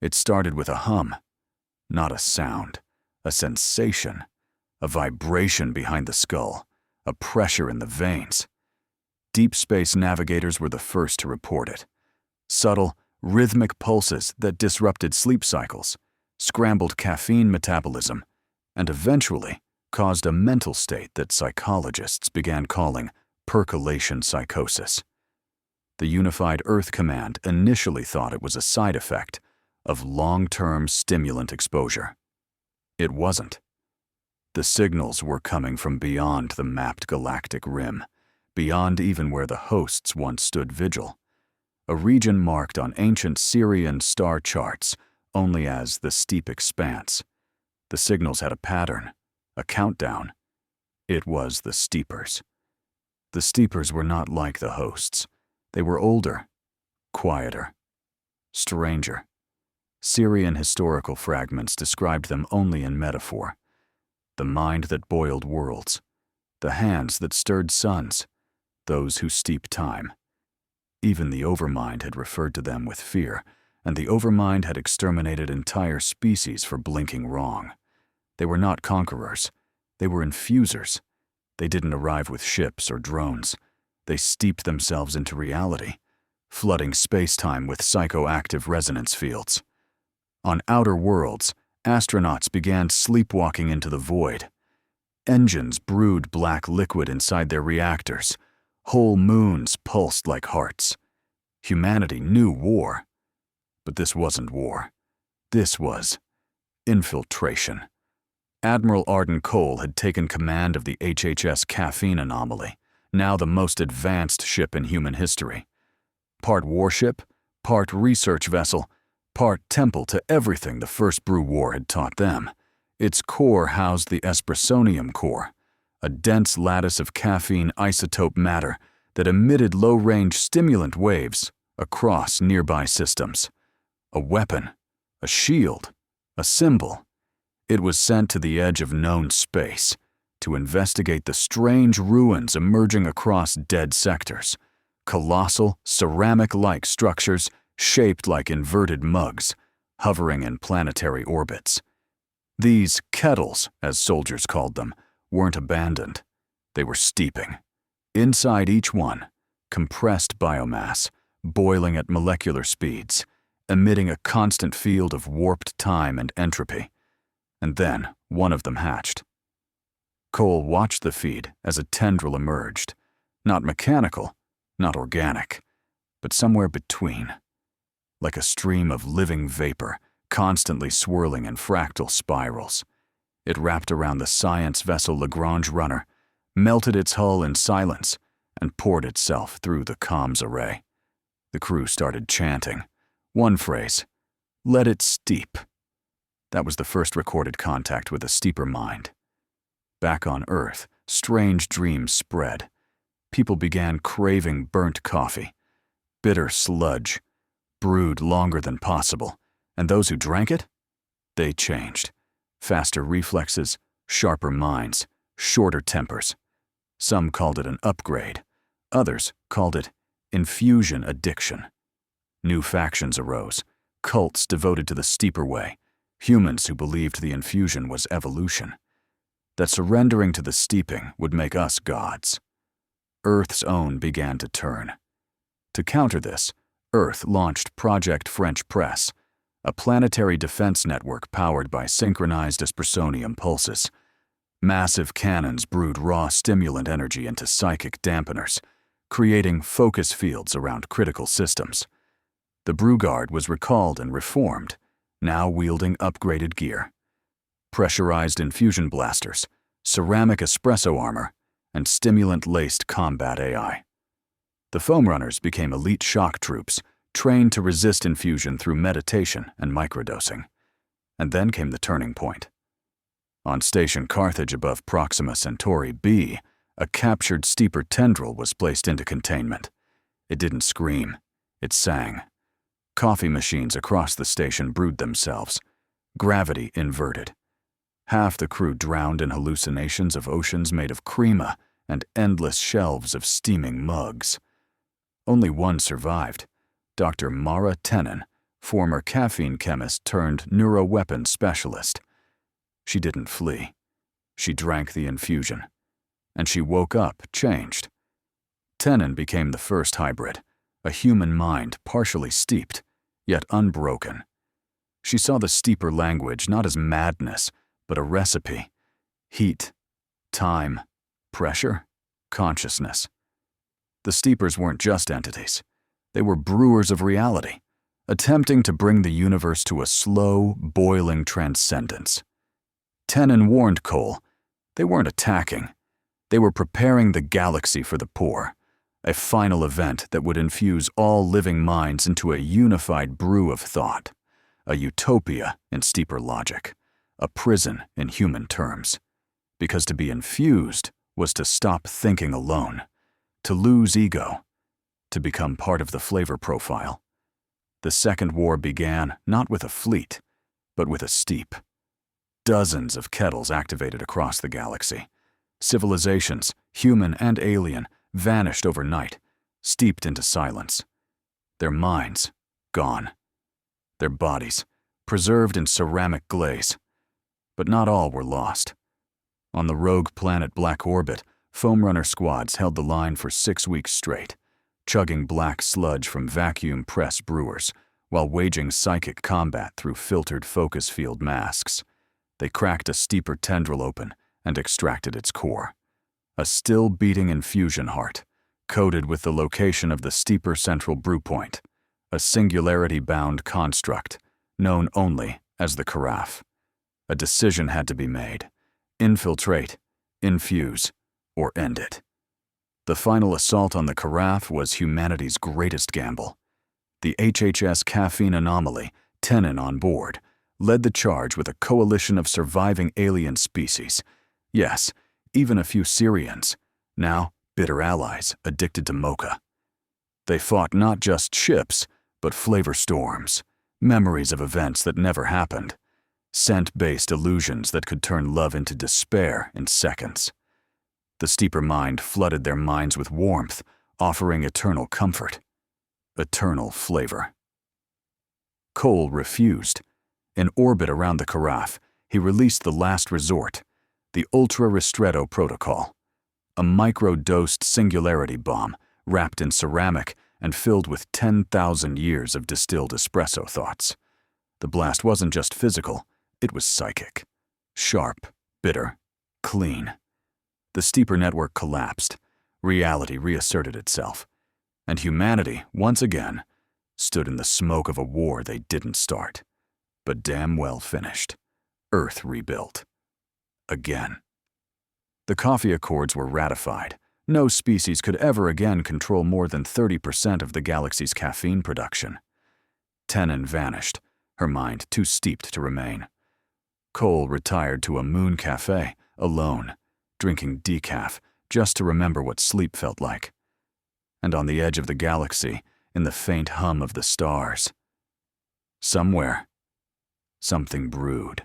It started with a hum, not a sound, a sensation, a vibration behind the skull, a pressure in the veins. Deep space navigators were the first to report it. Subtle, rhythmic pulses that disrupted sleep cycles, scrambled caffeine metabolism, and eventually caused a mental state that psychologists began calling percolation psychosis. The Unified Earth Command initially thought it was a side effect of long-term stimulant exposure. It wasn't. The signals were coming from beyond the mapped galactic rim, beyond even where the hosts once stood vigil, a region marked on ancient Syrian star charts only as the Steep Expanse. The signals had a pattern, a countdown. It was the Steepers. The Steepers were not like the hosts. They were older, quieter, stranger. Syrian historical fragments described them only in metaphor. The mind that boiled worlds, the hands that stirred suns, those who steep time. Even the Overmind had referred to them with fear, and the Overmind had exterminated entire species for blinking wrong. They were not conquerors. They were infusers. They didn't arrive with ships or drones. They steeped themselves into reality, flooding space-time with psychoactive resonance fields. On outer worlds, astronauts began sleepwalking into the void. Engines brewed black liquid inside their reactors. Whole moons pulsed like hearts. Humanity knew war. But this wasn't war. This was infiltration. Admiral Arden Cole had taken command of the HHS Caffeine anomaly, now the most advanced ship in human history. Part warship, part research vessel, part temple to everything the First Brew War had taught them. Its core housed the Espressonium core, a dense lattice of caffeine isotope matter that emitted low-range stimulant waves across nearby systems. A weapon, a shield, a symbol. It was sent to the edge of known space to investigate the strange ruins emerging across dead sectors, colossal, ceramic-like structures shaped like inverted mugs, hovering in planetary orbits. These kettles, as soldiers called them, weren't abandoned. They were steeping. Inside each one, compressed biomass, boiling at molecular speeds, emitting a constant field of warped time and entropy. And then one of them hatched. Cole watched the feed as a tendril emerged, not mechanical, not organic, but somewhere between. Like a stream of living vapor, constantly swirling in fractal spirals. It wrapped around the science vessel Lagrange runner, melted its hull in silence, and poured itself through the comms array. The crew started chanting. One phrase, "Let it steep." That was the first recorded contact with a steeper mind. Back on Earth, strange dreams spread. People began craving burnt coffee, bitter sludge, brewed longer than possible, and those who drank it? They changed. Faster reflexes, sharper minds, shorter tempers. Some called it an upgrade. Others called it infusion addiction. New factions arose, cults devoted to the steeper way, humans who believed the infusion was evolution, that surrendering to the steeping would make us gods. Earth's own began to turn. To counter this, Earth launched Project French Press, a planetary defense network powered by synchronized Espressonium pulses. Massive cannons brewed raw stimulant energy into psychic dampeners, creating focus fields around critical systems. The Brew Guard was recalled and reformed, now wielding upgraded gear. Pressurized infusion blasters, ceramic espresso armor, and stimulant-laced combat AI. The foam runners became elite shock troops, trained to resist infusion through meditation and microdosing. And then came the turning point. On Station Carthage above Proxima Centauri b, a captured steeper tendril was placed into containment. It didn't scream, it sang. Coffee machines across the station brewed themselves, gravity inverted. Half the crew drowned in hallucinations of oceans made of crema and endless shelves of steaming mugs. Only one survived, Dr. Mara Tenen, former caffeine chemist turned neuroweapons specialist. She didn't flee. She drank the infusion. And she woke up changed. Tenon became the first hybrid, a human mind partially steeped, yet unbroken. She saw the steeper language not as madness, but a recipe. Heat, time, pressure, consciousness. The steepers weren't just entities. They were brewers of reality, attempting to bring the universe to a slow, boiling transcendence. Tenon warned Cole, they weren't attacking. They were preparing the galaxy for the poor, a final event that would infuse all living minds into a unified brew of thought, a utopia in steeper logic, a prison in human terms. Because to be infused was to stop thinking alone, to lose ego, to become part of the flavor profile. The Second War began not with a fleet, but with a steep. Dozens of kettles activated across the galaxy. Civilizations, human and alien, vanished overnight, steeped into silence. Their minds, gone. Their bodies, preserved in ceramic glaze. But not all were lost. On the rogue planet Black Orbit, foam runner squads held the line for 6 weeks straight, chugging black sludge from vacuum press brewers, while waging psychic combat through filtered focus field masks. They cracked a steeper tendril open and extracted its core. A still-beating infusion heart, coded with the location of the steeper central brew point, a singularity-bound construct, known only as the carafe. A decision had to be made. Infiltrate, infuse, or end it. The final assault on the carafe was humanity's greatest gamble. The HHS Caffeine anomaly, Tenon on board, led the charge with a coalition of surviving alien species. Yes, even a few Syrians, now bitter allies addicted to mocha. They fought not just ships, but flavor storms, memories of events that never happened, scent-based illusions that could turn love into despair in seconds. The steeper mind flooded their minds with warmth, offering eternal comfort, eternal flavor. Cole refused. In orbit around the carafe, he released the last resort, the Ultra Ristretto Protocol, a micro-dosed singularity bomb wrapped in ceramic and filled with 10,000 years of distilled espresso thoughts. The blast wasn't just physical, it was psychic. Sharp, bitter, clean. The steeper network collapsed, reality reasserted itself, and humanity, once again, stood in the smoke of a war they didn't start, but damn well finished. Earth rebuilt. Again. The coffee accords were ratified. No species could ever again control more than 30% of the galaxy's caffeine production. Tenon vanished, her mind too steeped to remain. Cole retired to a moon cafe, alone, drinking decaf, just to remember what sleep felt like. And on the edge of the galaxy, in the faint hum of the stars, somewhere, something brewed.